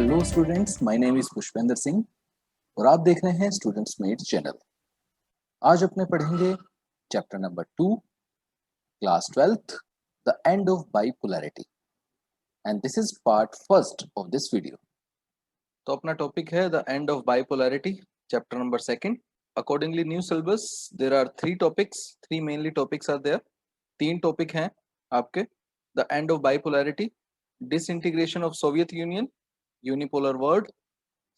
Hello students, my name is Pushpendra Singh और आप देख रहे हैं स्टूडेंट्स मेट चैनल। आज अपने पढ़ेंगे chapter number 2, class 12th, the end of bipolarity, and this is part first of this video. तो अपना टॉपिक है the end of bipolarity, chapter number 2। Accordingly new syllabus there are 3 topics, 3 mainly topics are there. 3 topic हैं आपके। The end of bipolarity, disintegration of Soviet Union, unipolar world.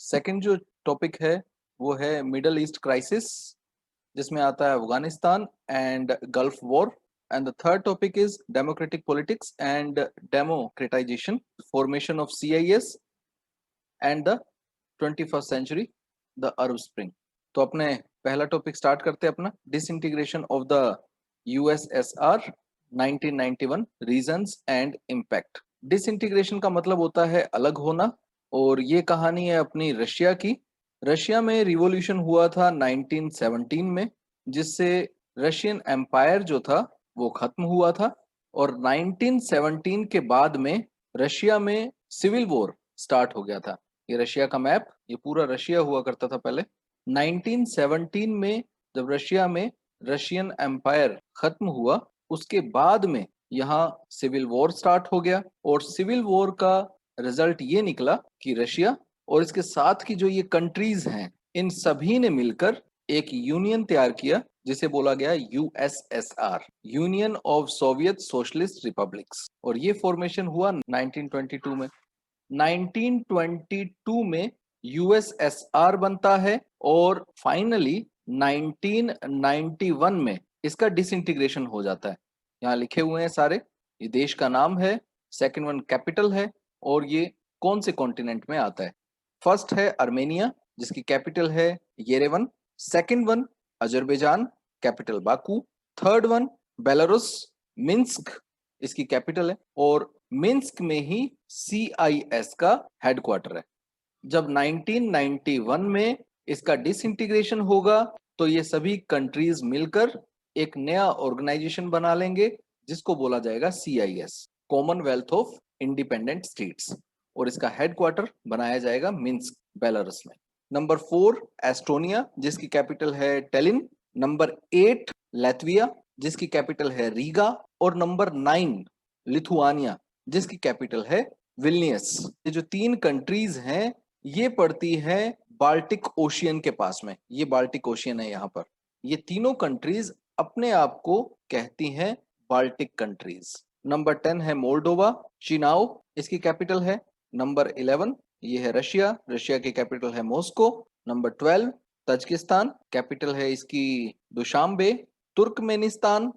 Second जो topic है वो है middle east crisis, जिसमें आता है Afghanistan and gulf war. And the third topic is democratic politics and democratization, formation of CIS and the 21st century, the Arab spring. तो अपने पहला टॉपिक स्टार्ट करते हैं अपना, disintegration of the USSR 1991, reasons and impact. Disintegration का मतलब होता है अलग होना, और ये कहानी है अपनी रशिया की। रशिया में रिवॉल्यूशन हुआ था 1917 में, जिससे रशियन एम्पायर जो था वो खत्म हुआ था। और 1917 के बाद में रशिया में सिविल वॉर स्टार्ट हो गया था। ये रशिया का मैप, ये पूरा रशिया हुआ करता था पहले। 1917 में जब रशिया में रशियन एम्पायर खत्म हुआ, उसके बाद में यहाँ सिविल वॉर स्टार्ट हो गया। और सिविल वॉर का रिजल्ट ये निकला कि रशिया और इसके साथ की जो ये कंट्रीज हैं, इन सभी ने मिलकर एक यूनियन तैयार किया, जिसे बोला गया USSR, union of Soviet socialist republics. और ये फॉर्मेशन हुआ 1922 में। 1922 में यूएसएसआर बनता है और फाइनली 1991 में इसका डिसइंटीग्रेशन हो जाता है। यहाँ लिखे हुए हैं सारे, ये देश का नाम है, सेकंड वन कैपिटल है, और ये कौन से कॉन्टिनेंट में आता है। फर्स्ट है आर्मेनिया, जिसकी कैपिटल है Yerevan. Second one Azerbaijan, capital Baku. Third one Belarus, Minsk इसकी कैपिटल है, और मिन्स्क में ही सीआईएस का हेडक्वार्टर है। जब 1991 में इसका डिसइंटीग्रेशन होगा तो ये सभी कंट्रीज मिलकर एक नया ऑर्गेनाइजेशन बना लेंगे, जिसको बोला जाएगा CIS, Commonwealth of independent states, और इसका हेडक्वार्टर बनाया जाएगा मिन्स्क, बेलारूस में। नंबर 4 एस्टोनिया, जिसकी कैपिटल है टेलिन। नंबर 8 लैत्विया, जिसकी कैपिटल है रीगा। और नंबर 9 लिथुआनिया, जिसकी कैपिटल है विल्नियस। ये जो 3 कंट्रीज हैं ये पड़ती है बाल्टिक ओशियन के पास में। ये बाल्टिक ओशियन है यहाँ पर। ये तीनों कंट्रीज अपने आप को कहती हैं बाल्टिक कंट्रीज। नंबर 10 है मोल्डोवा, चिनाओ इसकी कैपिटल है। नंबर 11 ये है रशिया, रशिया की कैपिटल है मॉस्को। नंबर 12 तजिकिस्तान, कैपिटल है इसकी Dushanbe. Turkmenistan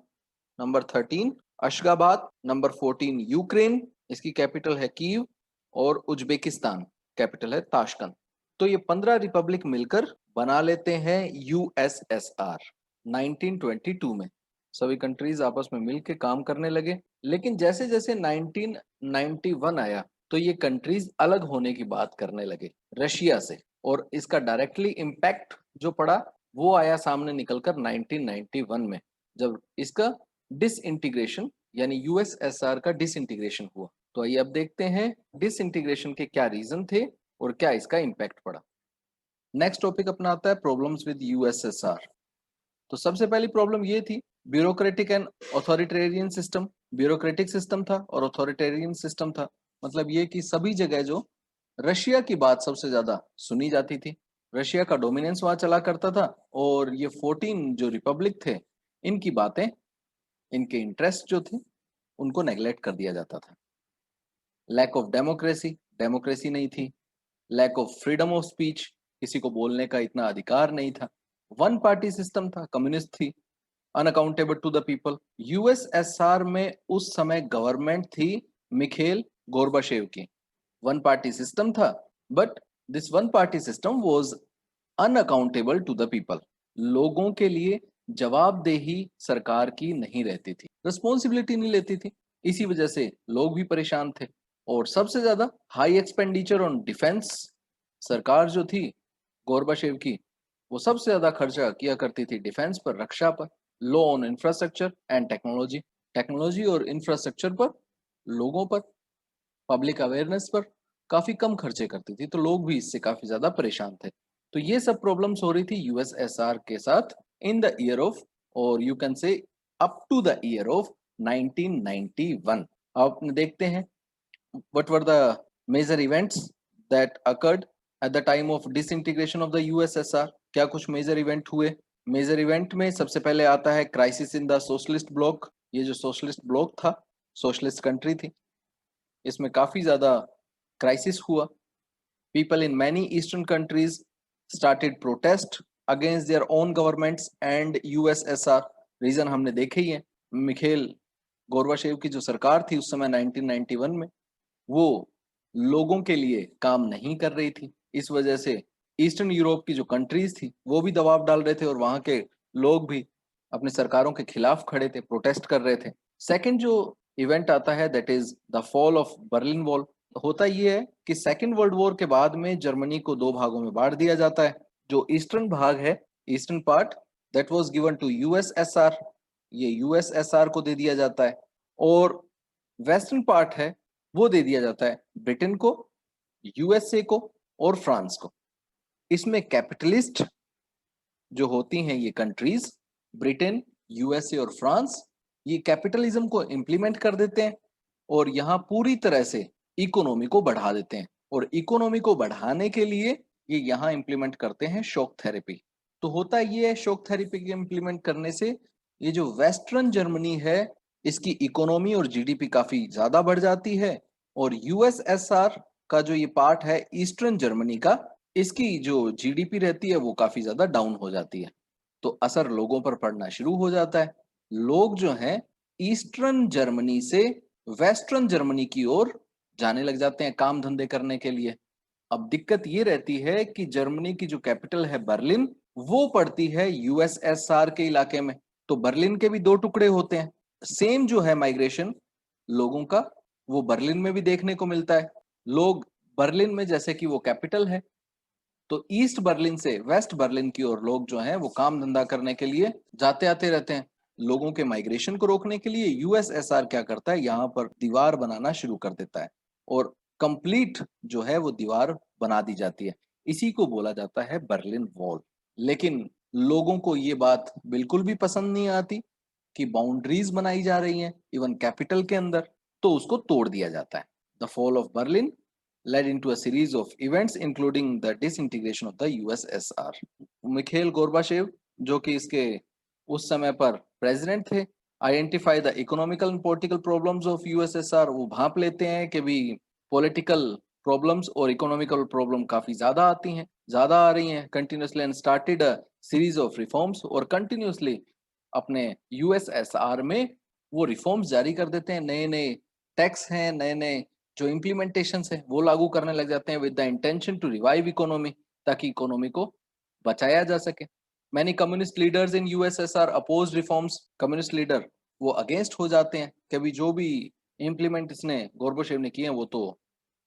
number 13 Ashgabat. Number 14 Ukraine, इसकी कैपिटल है कीव। और उज्बेकिस्तान, कैपिटल है ताशकंद। तो ये 15 रिपब्लिक मिलकर बना लेते हैं यूएसएसआर 1922 में। सभी कंट्रीज आपस में मिलकर काम करने लगे। लेकिन जैसे जैसे 1991 आया तो ये कंट्रीज अलग होने की बात करने लगे रशिया से, और इसका डायरेक्टली इम्पैक्ट जो पड़ा वो आया सामने निकलकर 1991 में, जब इसका डिसइंटीग्रेशन यानी यूएसएसआर का डिसइंटीग्रेशन हुआ। तो आइए अब देखते हैं डिसइंटीग्रेशन के क्या रीजन थे और क्या इसका इम्पैक्ट पड़ा। नेक्स्ट टॉपिक अपना आता है प्रॉब्लम्स विद यूएसएसआर। तो सबसे पहली प्रॉब्लम ये थी bureaucratic and authoritarian system. Bureaucratic system था और ऑथोरिटेरियन सिस्टम था। मतलब ये कि सभी जगह जो रशिया की बात सबसे ज्यादा सुनी जाती थी, रशिया का डोमिनेंस वहां चला करता था, और ये 14 जो रिपब्लिक थे इनकी बातें, इनके इंटरेस्ट जो थे उनको नेग्लेक्ट कर दिया जाता था। लैक ऑफ डेमोक्रेसी, डेमोक्रेसी नहीं थी। Lack of freedom of speech, किसी को बोलने का इतना अधिकार नहीं था। वन पार्टी सिस्टम था, कम्युनिस्ट थी। Unaccountable to the people. USSR में उस समय गवर्नमेंट थी मिखेल गोर्बाचेव की। वन पार्टी सिस्टम था, but this one party system was unaccountable to the people. लोगों के लिए जवाबदेही सरकार की नहीं रहती थी, रिस्पॉन्सिबिलिटी नहीं लेती थी। इसी वजह से लोग भी परेशान थे। और सबसे ज्यादा हाई एक्सपेंडिचर ऑन डिफेंस। सरकार जो थी गोर्बाचेव की, वो सबसे ज्यादा खर्चा किया करती थी डिफेंस पर, रक्षा पर। लो ऑन इंफ्रास्ट्रक्चर एंड टेक्नोलॉजी और इंफ्रास्ट्रक्चर पर, लोगों पर, पब्लिक अवेयरनेस पर। काफी कम खर्चे करती थी, तो लोग भी इससे काफी ज्यादा परेशान थे। तो ये सब प्रॉब्लम्स हो रही थी यूएसएसआर के साथ इन द ईयर ऑफ, और you can say up to the year of 1991। अब देखते हैं what were the major events that occurred at the time of disintegration of the USSR। क्या कुछ मेजर इवेंट हुए? मेजर इवेंट में सबसे पहले आता है crisis in the socialist bloc. ये जो सोशलिस्ट ब्लॉक था, सोशलिस्ट कंट्री थी, इसमें काफी ज्यादा क्राइसिस हुआ। People in many eastern countries started protest against their own governments and USSR. Reason हमने देखे ही है, मिखेल गोर्बाचेव की जो सरकार थी उस समय 1991 में, वो लोगों के लिए काम नहीं कर रही थी। इस वजह से ईस्टर्न यूरोप की जो कंट्रीज थी वो भी दबाव डाल रहे थे, और वहां के लोग भी अपने सरकारों के खिलाफ खड़े थे, प्रोटेस्ट कर रहे थे। सेकंड जो इवेंट आता है that is the fall of Berlin wall. होता ये है कि सेकेंड वर्ल्ड वॉर के बाद में जर्मनी को दो भागों में बांट दिया जाता है। जो ईस्टर्न भाग है, eastern part, that was given to USSR, ये यूएसएसआर को दे दिया जाता है। और वेस्टर्न पार्ट है वो दे दिया जाता है ब्रिटेन को, यूएसए को और फ्रांस को। इसमें कैपिटलिस्ट जो होती हैं ये कंट्रीज, ब्रिटेन, यूएसए और फ्रांस, ये कैपिटलिज्म को इंप्लीमेंट कर देते हैं और यहाँ पूरी तरह से इकोनॉमी को बढ़ा देते हैं। और इकोनॉमी को बढ़ाने के लिए ये यहाँ इंप्लीमेंट करते हैं शॉक थेरेपी। तो होता ये है, शॉक थेरेपी के इंप्लीमेंट करने से ये जो वेस्टर्न जर्मनी है इसकी इकोनॉमी और जीडीपी काफी ज्यादा बढ़ जाती है, और यूएसएसआर का जो ये पार्ट है ईस्टर्न जर्मनी का, इसकी जो जीडीपी रहती है वो काफी ज्यादा डाउन हो जाती है। तो असर लोगों पर पड़ना शुरू हो जाता है। लोग जो हैं ईस्टर्न जर्मनी से वेस्टर्न जर्मनी की ओर जाने लग जाते हैं काम धंधे करने के लिए। अब दिक्कत ये रहती है कि जर्मनी की जो कैपिटल है बर्लिन, वो पड़ती है यूएसएसआर के इलाके में। तो बर्लिन के भी दो टुकड़े होते हैं। सेम जो है माइग्रेशन लोगों का, वो बर्लिन में भी देखने को मिलता है। लोग बर्लिन में, जैसे कि वो कैपिटल है, तो ईस्ट बर्लिन से वेस्ट बर्लिन की ओर लोग जो हैं वो काम धंधा करने के लिए जाते आते रहते हैं। लोगों के माइग्रेशन को रोकने के लिए यूएसएसआर क्या करता है, यहाँ पर दीवार बनाना शुरू कर देता है, और कंप्लीट जो है वो दीवार बना दी जाती है। इसी को बोला जाता है बर्लिन वॉल। लेकिन लोगों को ये बात बिल्कुल भी पसंद नहीं आती कि बाउंड्रीज बनाई जा रही हैं इवन कैपिटल के अंदर, तो उसको तोड़ दिया जाता है। The fall of Berlin led into a series of events including the disintegration of the USSR। Michelle Gorbachev जो कि इसके उस समय पर प्रेसिडेंट थे, identify the economical and political problems of USSR. वो भांप लेते हैं कि भी पॉलिटिकल प्रॉब्लम्स और इकोनॉमिकल प्रॉब्लम काफी ज्यादा आती हैं, ज्यादा आ रही हैं continuously, and started a series of reforms. और कंटिन्यूसली अपने यूएसएसआर में वो रिफॉर्म्स जारी कर देते हैं। नए नए टैक्स हैं, नए नए जो इम्प्लीमेंटेशन है वो लागू करने लग जाते हैं with the intention to revive economy, ताकि इकोनॉमी को बचाया जा सके। Many communist leaders in USSR oppose reforms. Communist leader वो अगेंस्ट हो जाते हैं कि अभी जो भी इम्प्लीमेंट इसने गोर्बाचेव ने किए हैं वो तो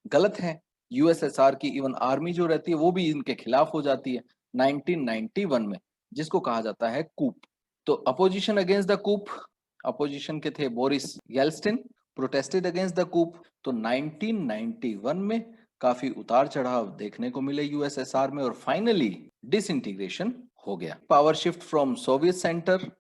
गलत है। यूएसएसआर की इवन आर्मी जो रहती है वो भी इनके खिलाफ हो जाती है 1991 में, जिसको कहा जाता है कूप। तो opposition against the coup, opposition के थे Boris Yeltsin, protested against the coup. तो 1991 में काफी उतार चढ़ाव देखने को मिले यूएसएसआर में, और फाइनली डिसइंटीग्रेशन हो गया। Power shift from Soviet centre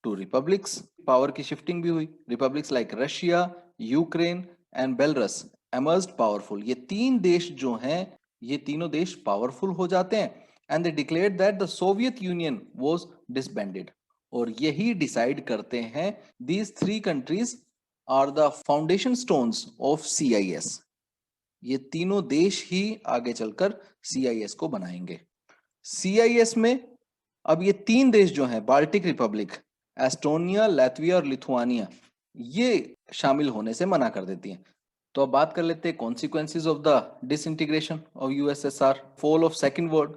to republics, power की शिफ्टिंग भी हुई। Republics like Russia, Ukraine and Belarus emerged powerful. ये तीन देश जो हैं, ये तीनों देश पावरफुल हो जाते हैं, and they declared that the Soviet Union was disbanded. और यही डिसाइड करते हैं, these three countries are the foundation stones of CIS. ये तीनों देश ही आगे चलकर सीआईएस को बनाएंगे। सीआईएस में अब ये तीन देश जो हैं, बाल्टिक रिपब्लिक, एस्टोनिया, लैटविया और लिथुआनिया, ये शामिल होने से मना कर देती हैं। तो अब बात कर लेते हैं consequences of the disintegration of USSR. Fall of second world,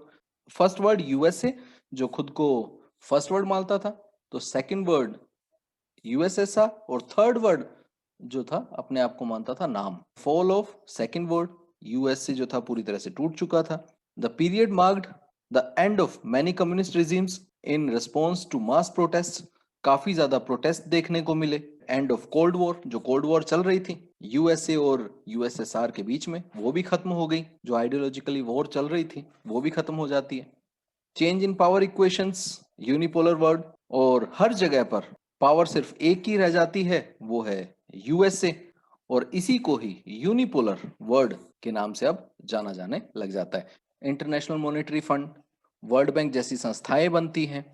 first world USA जो खुद को फर्स्ट वर्ल्ड मानता था, तो सेकंड वर्ल्ड यूएसएसआर, और थर्ड वर्ल्ड जो था अपने आप को मानता था नाम। Fall of second world, USA जो था पूरी तरह से टूट चुका था। The period marked the end of many communist regimes in response to mass protest. काफी ज्यादा प्रोटेस्ट देखने को मिले एंड ऑफ कोल्ड वॉर, जो कोल्ड वॉर चल रही थी यूएसए और यूएसएसआर के बीच में, वो भी खत्म हो गई। जो आइडियोलॉजिकली वॉर चल रही थी वो भी खत्म हो जाती है। Change in power equations, unipolar world, और हर जगह पर पावर सिर्फ एक ही रह जाती है, वो है यूएसए, और इसी को ही यूनिपोलर वर्ल्ड के नाम से अब जाना जाने लग जाता है। International monetary fund, world bank जैसी संस्थाएं बनती हैं,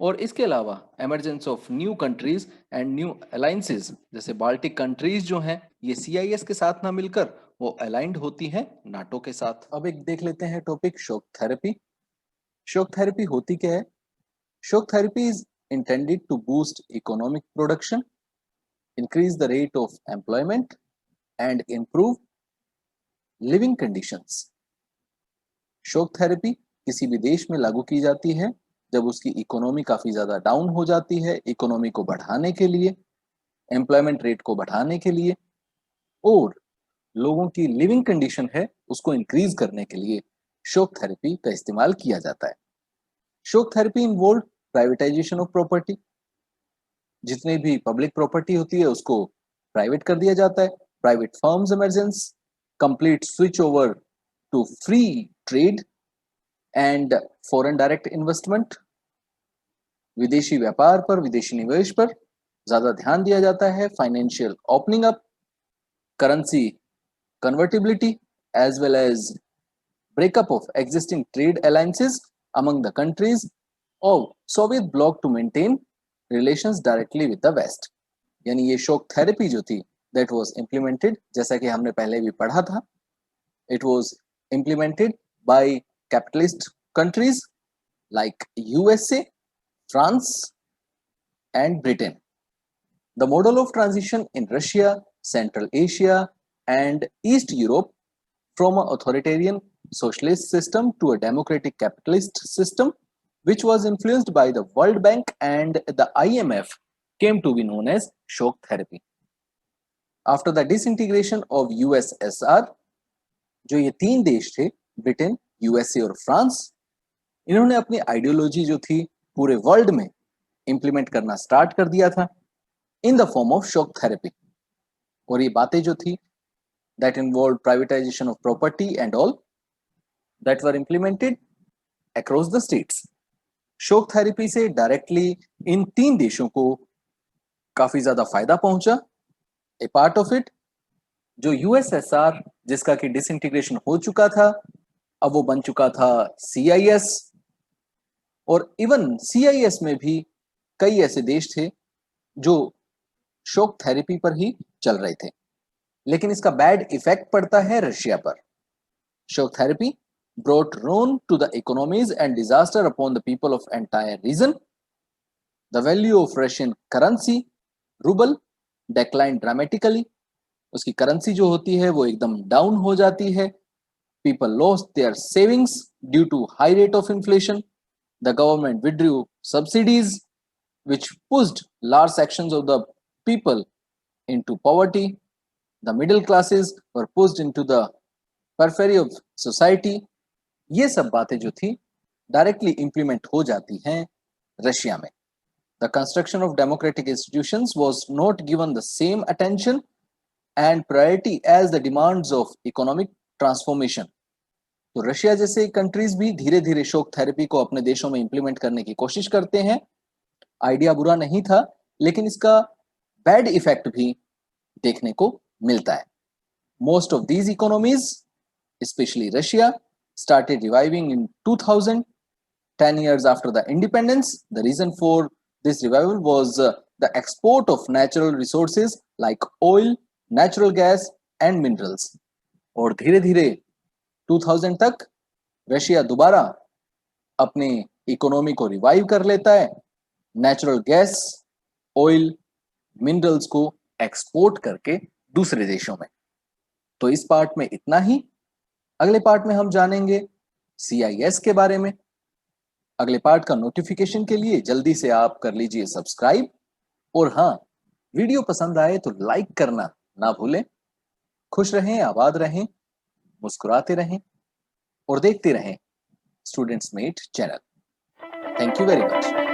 और इसके अलावा emergence of new countries and new alliances, जैसे बाल्टिक कंट्रीज जो हैं ये सीआईएस के साथ ना मिलकर वो अलाइंड होती हैं नाटो के साथ। अब एक देख लेते हैं topic shock therapy. Shock therapy होती क्या है? Shock therapy is intended to boost economic production, increase the rate of employment, and improve living conditions. Shock therapy किसी भी देश में लागू की जाती है जब उसकी इकोनॉमी काफी ज्यादा डाउन हो जाती है, इकोनॉमी को बढ़ाने के लिए, एम्प्लॉयमेंट रेट को बढ़ाने के लिए, और लोगों की लिविंग कंडीशन है उसको इंक्रीज करने के लिए शॉक थेरेपी का इस्तेमाल किया जाता है। Shock therapy involve privatisation of property, जितनी भी पब्लिक प्रॉपर्टी होती है उसको प्राइवेट कर दिया जाता है। Private firms emergence, complete switch over to free trade and foreign direct investment, विदेशी व्यापार पर, विदेशी निवेश पर ज्यादा ध्यान दिया जाता है। Financial opening up, currency convertibility, as well as breakup of existing trade alliances among the countries of Soviet bloc to maintain relations directly with the West। यानी ये शॉक थेरेपी जो थी that was implemented, जैसा कि हमने पहले भी पढ़ा था, it was implemented by capitalist countries like USA, France and Britain। The model of transition in Russia, Central Asia and East Europe from an authoritarian socialist system to a democratic capitalist system, which was influenced by the World Bank and the IMF, came to be known as shock therapy। After the disintegration of USSR, जो ये तीन देश थे, Britain, USA और France, इन्होंने अपनी ideology जो थी पूरे वर्ल्ड में इंप्लीमेंट करना स्टार्ट कर दिया था in the form of shock therapy. और ये बातें जो थी that involved privatization of property and all that were implemented across the states। Shock therapy से डायरेक्टली इन तीन देशों को काफी ज्यादा फायदा पहुंचा। ए पार्ट ऑफ इट, जो यूएसएसआर जिसका कि डिसइंटीग्रेशन हो चुका था, अब वो बन चुका था सीआईएस, और इवन सीआईएस में भी कई ऐसे देश थे जो शॉक थेरेपी पर ही चल रहे थे, लेकिन इसका बैड इफेक्ट पड़ता है रशिया पर। Shock therapy brought ruin to the economies and disaster upon the people of entire region। The value of Russian currency, ruble, declined dramatically। उसकी करेंसी जो होती है वो एकदम डाउन हो जाती है। People lost their savings due to high rate of inflation। The government withdrew subsidies, which pushed large sections of the people into poverty। The middle classes were pushed into the periphery of society। ये सब बातें जो थी directly implement हो जाती हैं Russia में। The construction of democratic institutions was not given the same attention and priority as the demands of economic transformation। तो रशिया जैसे कंट्रीज भी धीरे धीरे शॉक थेरेपी को अपने देशों में इंप्लीमेंट करने की कोशिश करते हैं। आइडिया बुरा नहीं था, लेकिन इसका बैड इफेक्ट भी देखने को मिलता है। Most of these economies, especially Russia, started reviving in 2000, 10 years after the independence। The reason for this revival was the export of natural resources like oil, natural gas and minerals। और धीरे धीरे 2000 तक Russia दोबारा अपनी economy को revive कर लेता है, नेचुरल गैस, ऑयल, मिनरल्स को एक्सपोर्ट करके दूसरे देशों में। तो इस पार्ट में इतना ही। अगले पार्ट में हम जानेंगे सीआईएस के बारे में। अगले पार्ट का नोटिफिकेशन के लिए जल्दी से आप कर लीजिए सब्सक्राइब, और हाँ, वीडियो पसंद आए तो लाइक करना ना भूलें। खुश रहें, आबाद रहें, मुस्कुराते रहें और देखते रहें students mate channel. Thank you very much.